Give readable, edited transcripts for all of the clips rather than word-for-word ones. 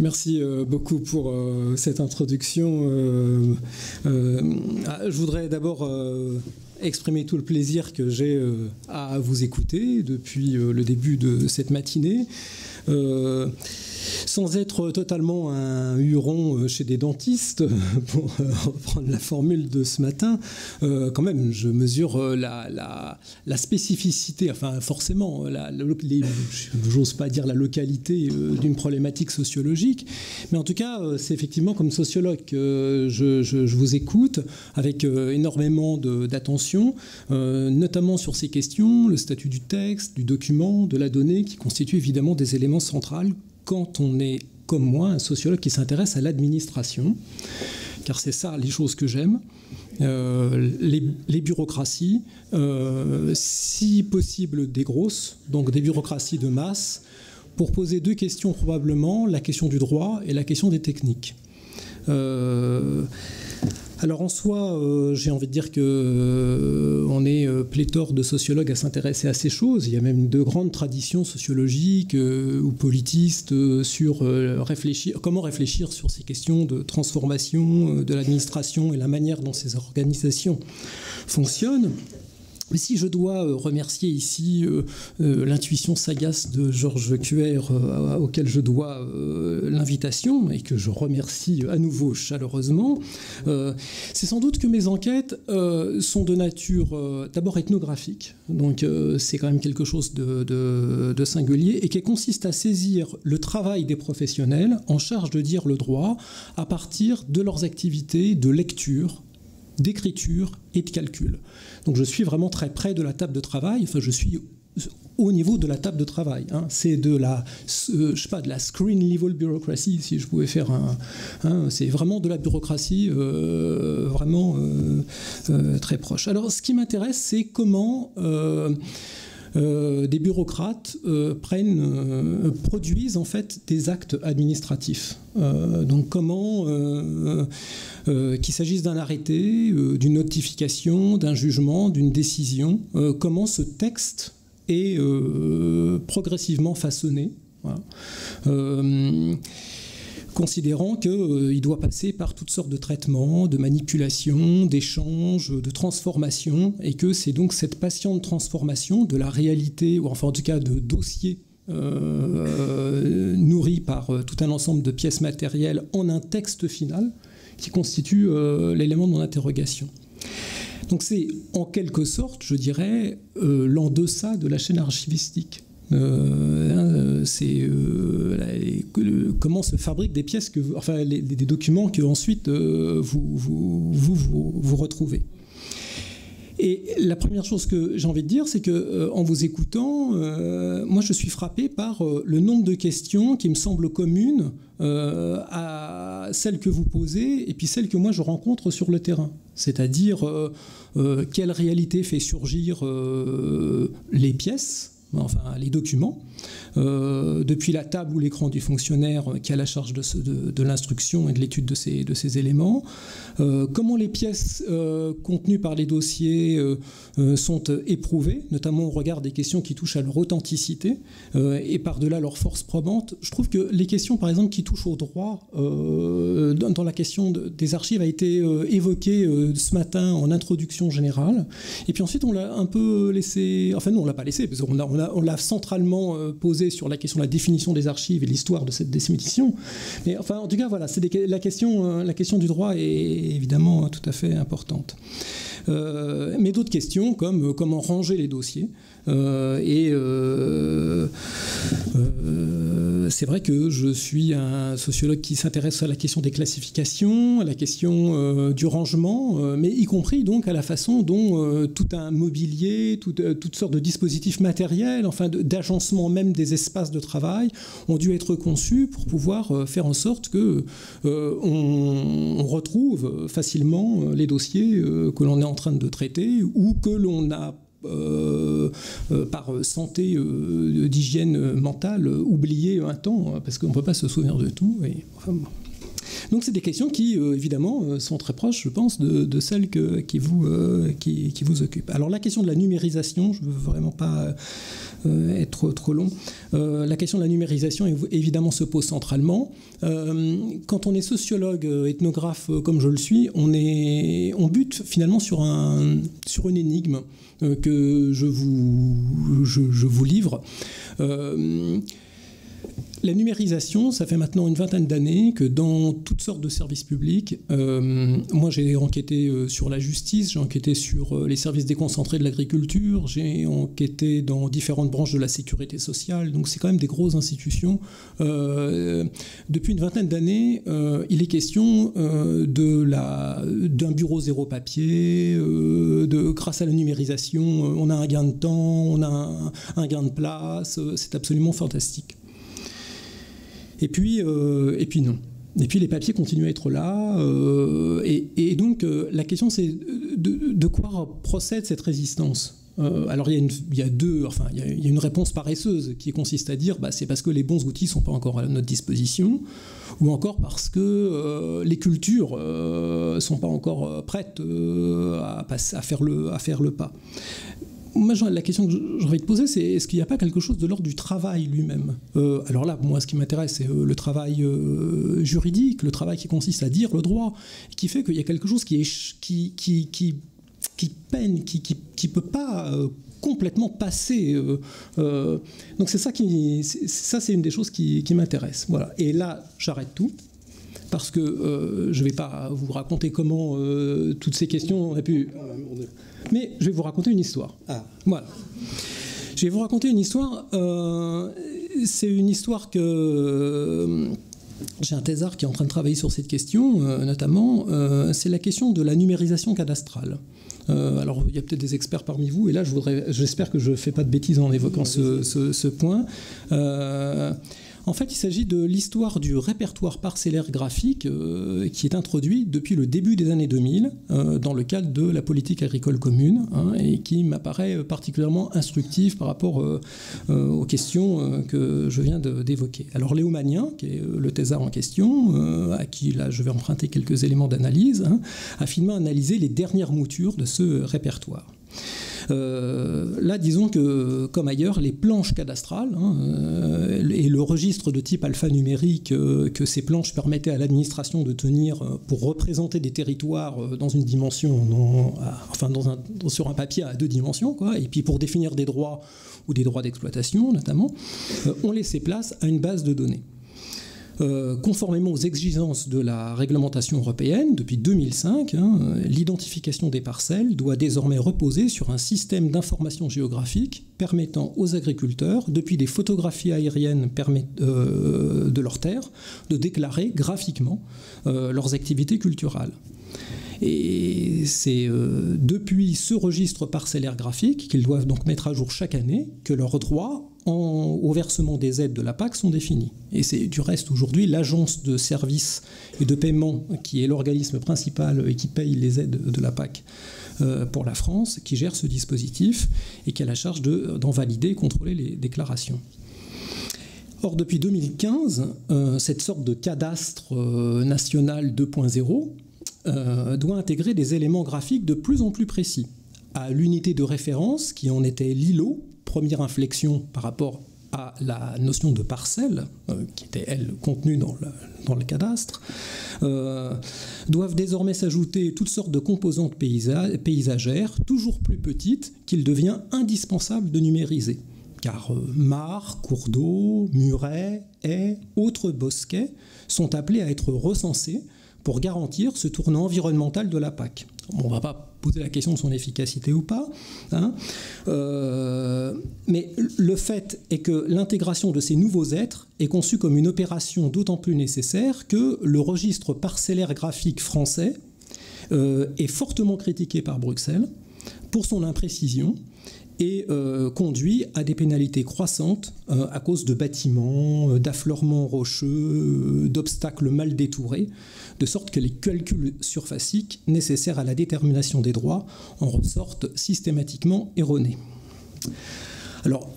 Merci beaucoup pour cette introduction. Je voudrais d'abord exprimer tout le plaisir que j'ai à vous écouter depuis le début de cette matinée. Sans être totalement un huron chez des dentistes, pour reprendre la formule de ce matin, quand même, je mesure la spécificité, enfin forcément, j'ose pas dire la localité d'une problématique sociologique, mais en tout cas, c'est effectivement comme sociologue que je vous écoute avec énormément d'attention, notamment sur ces questions, le statut du texte, du document, de la donnée, qui constituent évidemment des éléments centraux quand on est, comme moi, un sociologue qui s'intéresse à l'administration, car c'est ça les choses que j'aime, les bureaucraties, si possible des grosses, donc des bureaucraties de masse, pour poser deux questions probablement, la question du droit et la question des techniques. Alors en soi, j'ai envie de dire qu'on est pléthore de sociologues à s'intéresser à ces choses. Il y a même de grandes traditions sociologiques ou politistes sur comment réfléchir sur ces questions de transformation de l'administration et la manière dont ces organisations fonctionnent. Mais si je dois remercier ici l'intuition sagace de Georges Cuer, auquel je dois l'invitation, et que je remercie à nouveau chaleureusement, c'est sans doute que mes enquêtes sont de nature d'abord ethnographique, donc c'est quand même quelque chose de singulier, et qui consiste à saisir le travail des professionnels en charge de dire le droit à partir de leurs activités de lecture, d'écriture et de calcul. Donc je suis vraiment très près de la table de travail, enfin je suis au niveau de la table de travail. Hein. C'est de la, je sais pas, de la screen level bureaucracy, si je pouvais faire c'est vraiment de la bureaucratie vraiment très proche. Alors ce qui m'intéresse, c'est comment des bureaucrates produisent en fait des actes administratifs. Donc comment, qu'il s'agisse d'un arrêté, d'une notification, d'un jugement, d'une décision, comment ce texte est progressivement façonné. Voilà. Considérant qu'il doit passer par toutes sortes de traitements, de manipulations, d'échanges, de transformations, et que c'est donc cette patiente transformation de la réalité, ou enfin en tout cas de dossiers nourris par tout un ensemble de pièces matérielles en un texte final, qui constitue l'élément de mon interrogation. Donc c'est en quelque sorte, je dirais, l'en-deçà de la chaîne archivistique. C'est comment se fabriquent des pièces, des documents que ensuite vous retrouvez. Et la première chose que j'ai envie de dire, c'est qu'en vous écoutant, moi je suis frappé par le nombre de questions qui me semblent communes à celles que vous posez et puis celles que moi je rencontre sur le terrain. C'est-à-dire quelle réalité fait surgir les pièces, enfin les documents, depuis la table ou l'écran du fonctionnaire qui a la charge de l'instruction et de l'étude de ces éléments, comment les pièces contenues par les dossiers sont éprouvées, notamment au regard des questions qui touchent à leur authenticité et par-delà leur force probante. Je trouve que les questions, par exemple, qui touchent au droit, dans la question des archives, a été évoquée ce matin en introduction générale, et puis ensuite on l'a un peu laissé, enfin non, on l'a pas laissé, parce qu'on l'a centralement posé sur la question de la définition des archives et l'histoire de cette définition. Mais enfin, en tout cas, voilà, la question du droit est évidemment tout à fait importante. Mais d'autres questions comme comment ranger les dossiers. C'est vrai que je suis un sociologue qui s'intéresse à la question des classifications, à la question du rangement, mais y compris donc à la façon dont tout un mobilier, toutes sortes de dispositifs matériels, enfin d'agencement même des espaces de travail ont dû être conçus pour pouvoir faire en sorte que on retrouve facilement les dossiers que l'on est en train de traiter ou que l'on a par santé d'hygiène mentale oublié un temps, parce qu'on ne peut pas se souvenir de tout. Enfin, bon. Donc c'est des questions qui, évidemment, sont très proches, je pense, de celles qui vous occupent. Alors la question de la numérisation, je ne veux vraiment pas être trop long. La question de la numérisation, évidemment, se pose centralement. Quand on est sociologue, ethnographe, comme je le suis, on bute finalement sur une énigme que je vous livre. La numérisation, ça fait maintenant une vingtaine d'années que dans toutes sortes de services publics, moi j'ai enquêté sur la justice, j'ai enquêté sur les services déconcentrés de l'agriculture, j'ai enquêté dans différentes branches de la sécurité sociale, donc c'est quand même des grosses institutions. Depuis une vingtaine d'années, il est question d'un bureau zéro papier, grâce à la numérisation, on a un gain de temps, on a un gain de place, c'est absolument fantastique. Et puis non. Et puis les papiers continuent à être là. Et donc la question c'est de quoi procède cette résistance. Alors il y a une réponse paresseuse qui consiste à dire c'est parce que les bons outils ne sont pas encore à notre disposition, ou encore parce que les cultures ne sont pas encore prêtes à faire le pas. Moi, la question que j'ai envie de poser, c'est est-ce qu'il n'y a pas quelque chose de l'ordre du travail lui-même ? Alors là, moi, ce qui m'intéresse, c'est le travail juridique, le travail qui consiste à dire le droit, qui fait qu'il y a quelque chose qui peine, qui peut pas complètement passer. Donc c'est ça c'est une des choses qui m'intéresse. Voilà. Et là, j'arrête tout. Parce que je ne vais pas vous raconter comment toutes ces questions on a pu... Mais je vais vous raconter une histoire. Voilà. Je vais vous raconter une histoire. C'est une histoire que... J'ai un thésard qui est en train de travailler sur cette question, notamment. C'est la question de la numérisation cadastrale. Alors, il y a peut-être des experts parmi vous, et là, j'espère que je ne fais pas de bêtises en évoquant ce point. En fait, il s'agit de l'histoire du répertoire parcellaire graphique qui est introduit depuis le début des années 2000 dans le cadre de la politique agricole commune et qui m'apparaît particulièrement instructif par rapport aux questions que je viens d'évoquer. Alors Léo Magnin, qui est le thésard en question, à qui là je vais emprunter quelques éléments d'analyse, a finement analysé les dernières moutures de ce répertoire. Là, disons que, comme ailleurs, les planches cadastrales et le registre de type alphanumérique que ces planches permettaient à l'administration de tenir pour représenter des territoires dans une dimension, sur un papier à 2 dimensions, et puis pour définir des droits ou des droits d'exploitation notamment, ont laissé place à une base de données. Conformément aux exigences de la réglementation européenne, depuis 2005, l'identification des parcelles doit désormais reposer sur un système d'information géographique permettant aux agriculteurs, depuis des photographies aériennes de leurs terres, de déclarer graphiquement leurs activités culturales. Et c'est depuis ce registre parcellaire graphique qu'ils doivent donc mettre à jour chaque année que leurs droits au versement des aides de la PAC sont définis. Et c'est du reste aujourd'hui l'agence de services et de paiement qui est l'organisme principal et qui paye les aides de la PAC pour la France qui gère ce dispositif et qui a la charge d'en valider et contrôler les déclarations. Or, depuis 2015, cette sorte de cadastre national 2.0 doit intégrer des éléments graphiques de plus en plus précis à l'unité de référence qui en était l'îlot, première inflexion par rapport à la notion de parcelle, qui était, elle, contenue dans le cadastre, doivent désormais s'ajouter toutes sortes de composantes paysagères, toujours plus petites, qu'il devient indispensable de numériser. Car mares, cours d'eau, murets, haies, autres bosquets sont appelés à être recensés pour garantir ce tournant environnemental de la PAC. On ne va pas poser la question de son efficacité ou pas, mais le fait est que l'intégration de ces nouveaux êtres est conçue comme une opération d'autant plus nécessaire que le registre parcellaire graphique français est fortement critiqué par Bruxelles pour son imprécision et conduit à des pénalités croissantes à cause de bâtiments, d'affleurements rocheux, d'obstacles mal détourés, de sorte que les calculs surfaciques nécessaires à la détermination des droits en ressortent systématiquement erronés. Alors,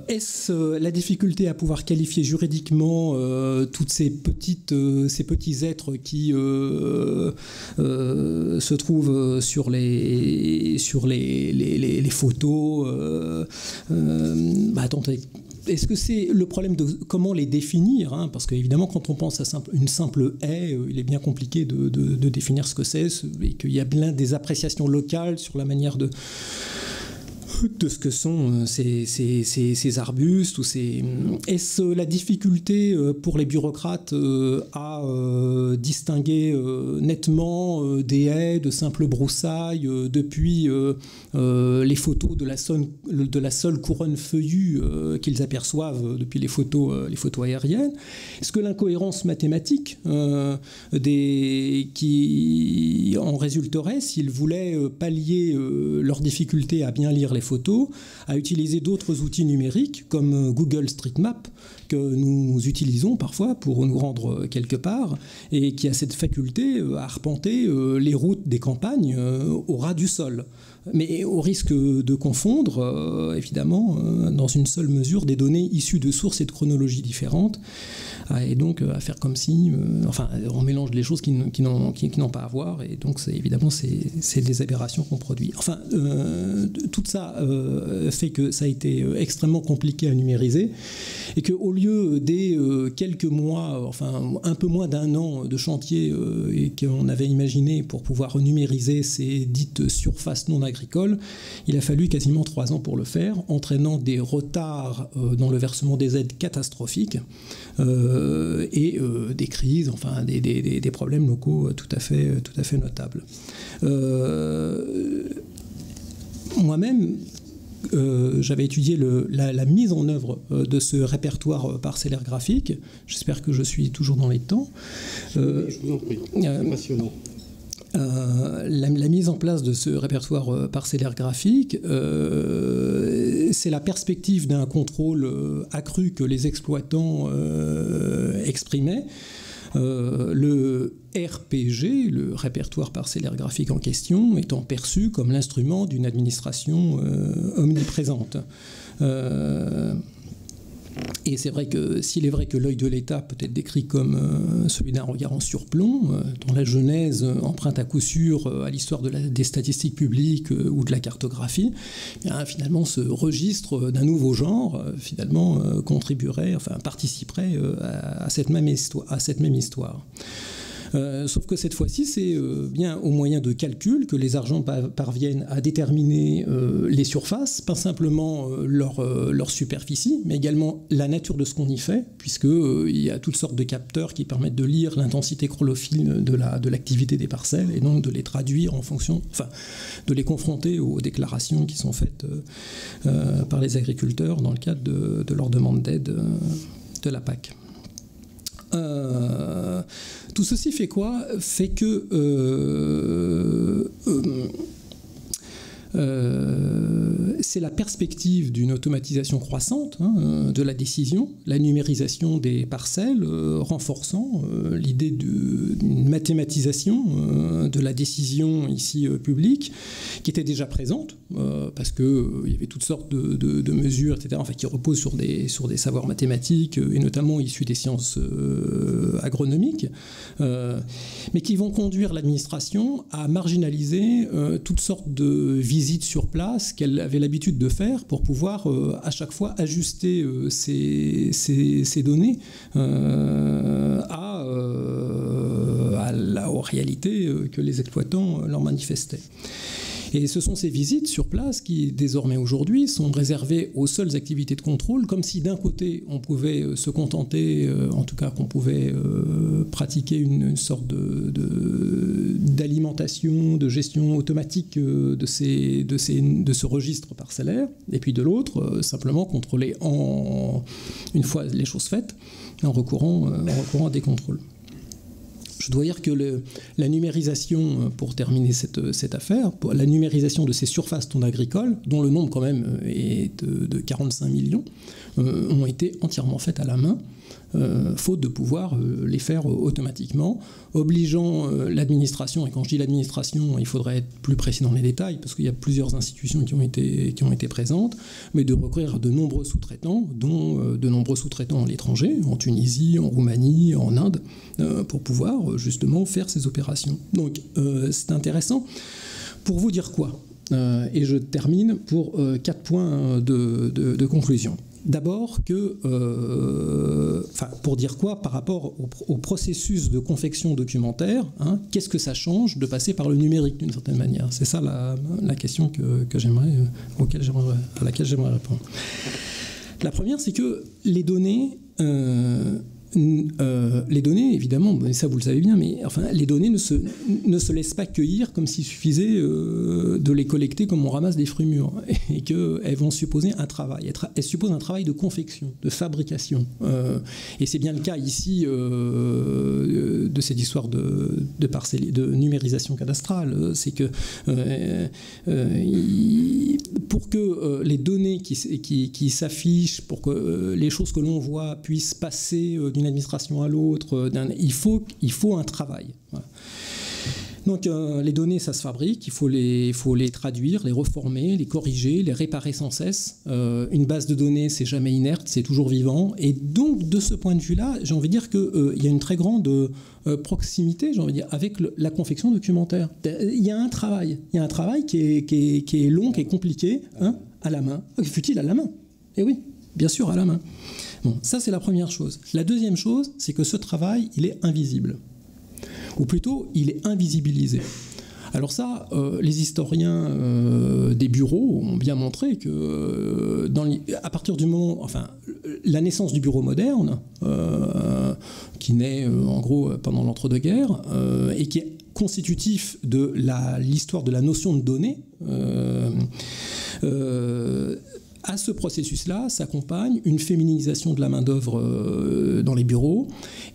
Est-ce la difficulté à pouvoir qualifier juridiquement toutes ces petits êtres qui se trouvent sur les photos attendez. Est-ce que c'est le problème de comment les définir, hein, parce qu'évidemment, quand on pense à une simple haie, il est bien compliqué de définir ce que c'est, et qu'il y a bien des appréciations locales sur la manière de ce que sont ces arbustes. Est-ce la difficulté pour les bureaucrates à distinguer nettement des haies, de simples broussailles, depuis les photos de la seule couronne feuillue qu'ils aperçoivent depuis les photos aériennes? Est-ce que l'incohérence mathématique qui en résulterait s'ils voulaient pallier leur difficulté à bien lire les photos, à utiliser d'autres outils numériques comme Google Street Map, que nous utilisons parfois pour nous rendre quelque part, et qui a cette faculté à arpenter les routes des campagnes au ras du sol, mais au risque de confondre, évidemment, dans une seule mesure, des données issues de sources et de chronologies différentes, et donc à faire comme si, on mélange les choses qui n'ont pas à voir, et donc évidemment c'est des aberrations qu'on produit. Tout ça fait que ça a été extrêmement compliqué à numériser, et qu'au lieu des quelques mois, un peu moins d'un an de chantier qu'on avait imaginé pour pouvoir numériser ces dites surfaces non agricoles, il a fallu quasiment 3 ans pour le faire, entraînant des retards dans le versement des aides catastrophiques, et des crises, des problèmes locaux tout à fait notables. Moi-même, j'avais étudié la mise en œuvre de ce répertoire parcellaire graphique. J'espère que je suis toujours dans les temps. Je vous en prie, c'est passionnant. La mise en place de ce répertoire parcellaire graphique, c'est la perspective d'un contrôle accru que les exploitants exprimaient. Le RPG, le répertoire parcellaire graphique en question, étant perçu comme l'instrument d'une administration omniprésente. Et c'est vrai que s'il est vrai que l'œil de l'État peut être décrit comme celui d'un regard en surplomb, dont la genèse emprunte à coup sûr à l'histoire des statistiques publiques ou de la cartographie, finalement ce registre d'un nouveau genre participerait à cette même histoire. Sauf que cette fois-ci, c'est bien au moyen de calcul que les agents parviennent à déterminer les surfaces, pas simplement leur superficie, mais également la nature de ce qu'on y fait, puisqu'il y a toutes sortes de capteurs qui permettent de lire l'intensité chronophile de l'activité des parcelles, et donc de les traduire de les confronter aux déclarations qui sont faites par les agriculteurs dans le cadre de leur demande d'aide de la PAC. Tout ceci fait quoi? Fait que c'est la perspective d'une automatisation croissante de la décision, la numérisation des parcelles, renforçant l'idée d'une mathématisation de la décision ici publique, qui était déjà présente, parce qu'il y avait toutes sortes de mesures, etc., qui reposent sur des savoirs mathématiques, et notamment issus des sciences agronomiques, mais qui vont conduire l'administration à marginaliser toutes sortes de visites sur place qu'elle avait l'habitude de faire pour pouvoir à chaque fois ajuster ces données aux réalités que les exploitants leur manifestaient. Et ce sont ces visites sur place qui, désormais aujourd'hui, sont réservées aux seules activités de contrôle, comme si d'un côté on pouvait se contenter, en tout cas qu'on pouvait pratiquer une sorte d'alimentation, de gestion automatique de ce registre parcellaire, et puis de l'autre, simplement contrôler une fois les choses faites, en recourant à des contrôles. Je dois dire que la numérisation, pour terminer cette affaire, la numérisation de ces surfaces non agricoles, dont le nombre quand même est de 45 millions, ont été entièrement faites à la main, faute de pouvoir les faire automatiquement, obligeant l'administration, et quand je dis l'administration, il faudrait être plus précis dans les détails, parce qu'il y a plusieurs institutions qui ont été présentes, mais de recourir à de nombreux sous-traitants, dont de nombreux sous-traitants à l'étranger, en Tunisie, en Roumanie, en Inde, pour pouvoir justement faire ces opérations. Donc c'est intéressant. Pour vous dire quoi ? Et je termine pour 4 points de conclusion. D'abord pour dire quoi par rapport au processus de confection documentaire, hein, qu'est-ce que ça change de passer par le numérique d'une certaine manière ? C'est ça la question à laquelle j'aimerais répondre. La première, c'est que les données, évidemment, ça vous le savez bien, mais enfin, les données ne se laissent pas cueillir comme s'il suffisait de les collecter comme on ramasse des fruits mûrs, et qu'elles vont supposer un travail. Elles supposent un travail de confection, de fabrication. Et c'est bien le cas ici de cette histoire de numérisation cadastrale. C'est que pour que les données qui s'affichent, pour que les choses que l'on voit puissent passer d'une administration à l'autre, il faut un travail. Voilà. Donc les données, ça se fabrique, il faut les traduire, les reformer, les corriger, les réparer sans cesse. Une base de données, c'est jamais inerte, c'est toujours vivant. Et donc, de ce point de vue-là, j'ai envie de dire qu'il y a une très grande proximité, j'ai envie de dire, avec la confection documentaire. Il y a un travail qui est long, qui est compliqué, hein, à la main. Fut-il à la main ? Eh oui, bien sûr, à la main. Bon, ça, c'est la première chose. La deuxième chose, c'est que ce travail, il est invisible. Ou plutôt, il est invisibilisé. Alors ça, les historiens des bureaux ont bien montré que à partir du moment... Enfin, la naissance du bureau moderne, qui naît en gros pendant l'entre-deux-guerres, et qui est constitutif de l'histoire de la notion de données, à ce processus-là s'accompagne une féminisation de la main-d'œuvre dans les bureaux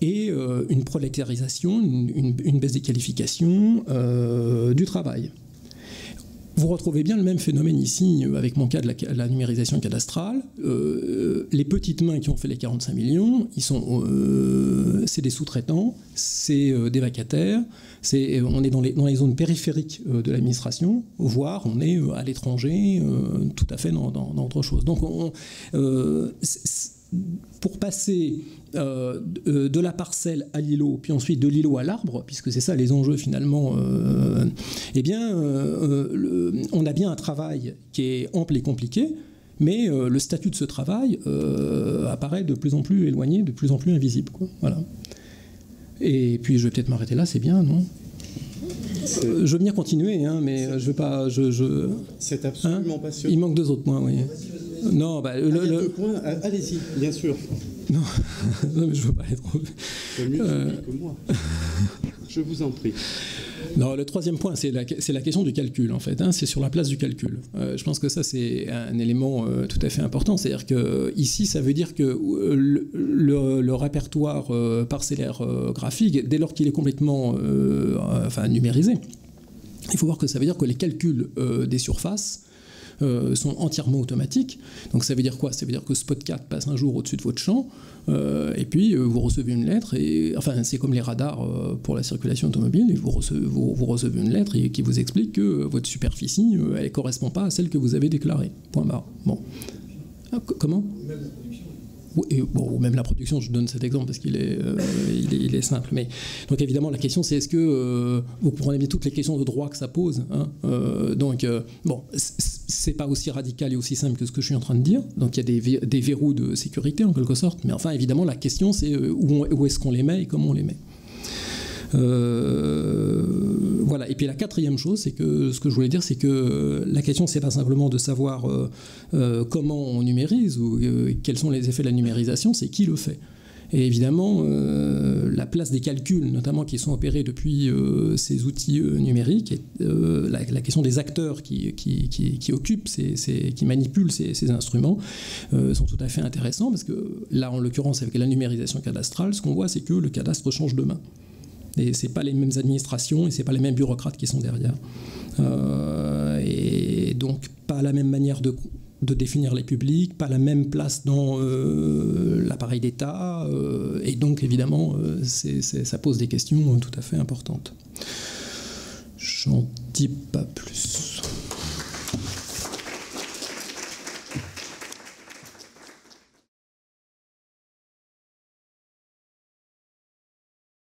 et une prolétarisation, une baisse des qualifications du travail. Vous retrouvez bien le même phénomène ici avec mon cas de la numérisation cadastrale. Les petites mains qui ont fait les 45 millions, c'est des sous-traitants, c'est des vacataires, on est dans les zones périphériques de l'administration, voire on est à l'étranger, tout à fait dans autre chose. Donc pour passer de la parcelle à l'îlot, puis ensuite de l'îlot à l'arbre, puisque c'est ça les enjeux finalement, on a bien un travail qui est ample et compliqué, mais le statut de ce travail apparaît de plus en plus éloigné, de plus en plus invisible, quoi. Voilà. Et puis je vais peut-être m'arrêter là, c'est bien, non ? Je veux bien continuer, hein, mais je ne veux pas... C'est absolument passionnant. Il manque 2 autres points, oui. Non, il y a 2 points, allez-y, bien sûr. Non, mais je ne veux pas être trop... C'est mieux que moi. Je vous en prie. Non, le 3e point, c'est la question du calcul, en fait. Hein, c'est sur la place du calcul. Je pense que ça, c'est un élément tout à fait important. C'est-à-dire qu'ici, ça veut dire que le répertoire parcellaire graphique, dès lors qu'il est complètement numérisé, il faut voir que ça veut dire que les calculs des surfaces sont entièrement automatiques. Donc ça veut dire quoi ? Ça veut dire que Spot4 passe un jour au-dessus de votre champ, et puis vous recevez une lettre, c'est comme les radars pour la circulation automobile, et vous recevez une lettre qui vous explique que votre superficie, elle ne correspond pas à celle que vous avez déclarée. Point barre. Bon. Comment ? Ou même la production, je donne cet exemple parce qu'il est simple. Mais, donc évidemment, la question, c'est est-ce que vous comprenez bien toutes les questions de droit que ça pose, hein, c'est pas aussi radical et aussi simple que ce que je suis en train de dire. Donc il y a des verrous de sécurité en quelque sorte. Mais enfin, évidemment, la question, c'est où est-ce qu'on les met et comment on les met. Voilà. Et puis la 4e chose, c'est que ce que je voulais dire, c'est que la question, c'est pas simplement de savoir comment on numérise ou quels sont les effets de la numérisation, c'est qui le fait. Et évidemment, la place des calculs, notamment qui sont opérés depuis ces outils numériques, et la question des acteurs qui occupent, qui manipulent ces instruments, sont tout à fait intéressants, parce que là, en l'occurrence, avec la numérisation cadastrale, ce qu'on voit, c'est que le cadastre change de main. Et ce n'est pas les mêmes administrations et ce n'est pas les mêmes bureaucrates qui sont derrière. Et donc, pas la même manière de de définir les publics, pas la même place dans l'appareil d'État, et donc évidemment ça pose des questions tout à fait importantes. J'en dis pas plus.